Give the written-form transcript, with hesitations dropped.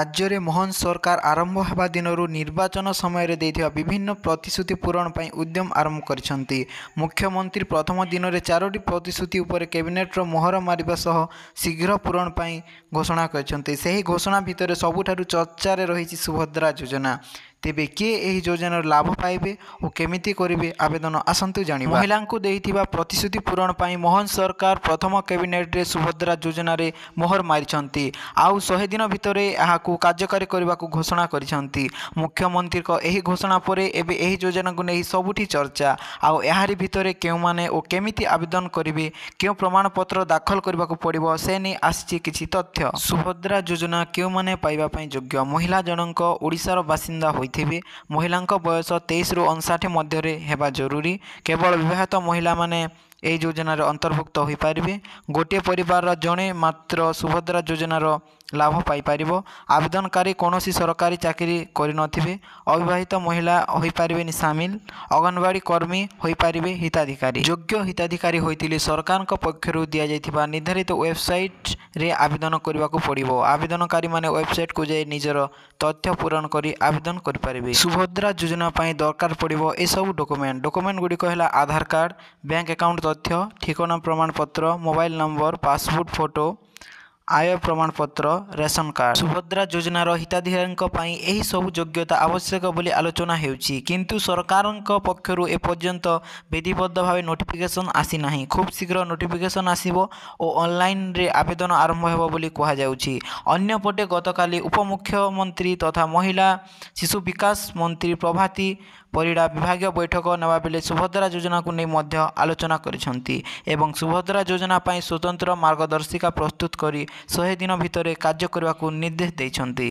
राज्य मोहन सरकार आरंभ होगा दिन निर्वाचन समय देथिबा विभिन्न प्रतिश्रुति पूरण पर उद्यम आरंभ करिसेंती। मुख्यमंत्री प्रथम दिन में 4टी प्रतिश्रुति उपर कैबिनेट मोहर मारिबा सह शीघ्र पूरण पर घोषणा करिसेंती। सही घोषणा भितर सबुठारु चर्चार रही सुभद्रा योजना। तेबे किए एही योजनार लाभ पाइबे और केमिति करिवे आवेदन आसंतु जानिबा। महिला को देइथिबा प्रतिश्रुति पूरण पर मोहन सरकार प्रथम कैबिनेट रे सुभद्रा योजना रे मोहर मारिछंती। आउ 100 दिन भितर एहाकू कार्यकारी करबाकू घोषणा करिछंती। मुख्यमंत्री को एही घोषणा परे एबे एही योजना को नहीं सबुठी चर्चा। आउ एहारी भितर केउ माने ओ केमिति आवेदन करिवे, केउ प्रमाण पत्र दाखल करबाकू पड़िबो से नै आछि किछि तथ्य। सुभद्रा योजना केउ माने पाइबा पई योग्य। महिला जनक ओडिशार बासिंदा होइथिबे। महिलांक बयस 23 रु 59 मध्य हेबा जरूरी। केवल विवाहित महिला माने एही योजनार अंतर्भुक्त हो पारिबे। गोटे परिवार जणे मात्र सुभद्रा योजनार लाभ पाई पारिबो। आवेदनकारी कौनसी सरकारी चाकरी करि नथिबे। अविवाहित महिला होई पारिबेनि सामिल। अंगनवाड़ी कर्मी होई पारिबे हिताधिकारी। योग्य हिताधिकारी होइतिले सरकारक पक्षरु दिया जायथिबा निर्धारित वेबसाइट रे आवेदन करबाकू पड़िबो। आवेदनकारी माने वेबसाइट को जाय निजर तथ्य पूरण करी आवेदन करि पारिबे। सुभद्रा योजना पई दरकार पड़िबो ए सब डॉक्यूमेंट गुडी कहला आधार कार्ड, बैंक अकाउंट तथ्य, ठिकाना प्रमाण पत्र, मोबाइल नंबर, पासपोर्ट फोटो, आय प्रमाण पत्र, रेशन कार्ड। सुभद्रा योजनार हिताधिकारी यही सब योग्यता आवश्यक बोली आलोचना हेउची, किंतु सरकारक पक्षरु एपर्यंत विधिबद्ध भाव नोटिफिकेशन आसी नाही। खूब शीघ्र नोटिफिकेशन आसीबो और ऑनलाइन रे आवेदन आरंभ हेबो बोली कहा जाउची। अन्यपटे गतकाली उपमुख्यमंत्री तथा महिला शिशु विकास मंत्री प्रभाती परिड़ा विभागीय बैठक नेबा बेले सुभद्रा योजना को नहीं मध्य आलोचना करिसेंती एवं सुभद्रा योजना पई स्वतंत्र मार्गदर्शिका प्रस्तुत करी 100 दिन भितर कार्य करबाकू निर्देश दैछंती।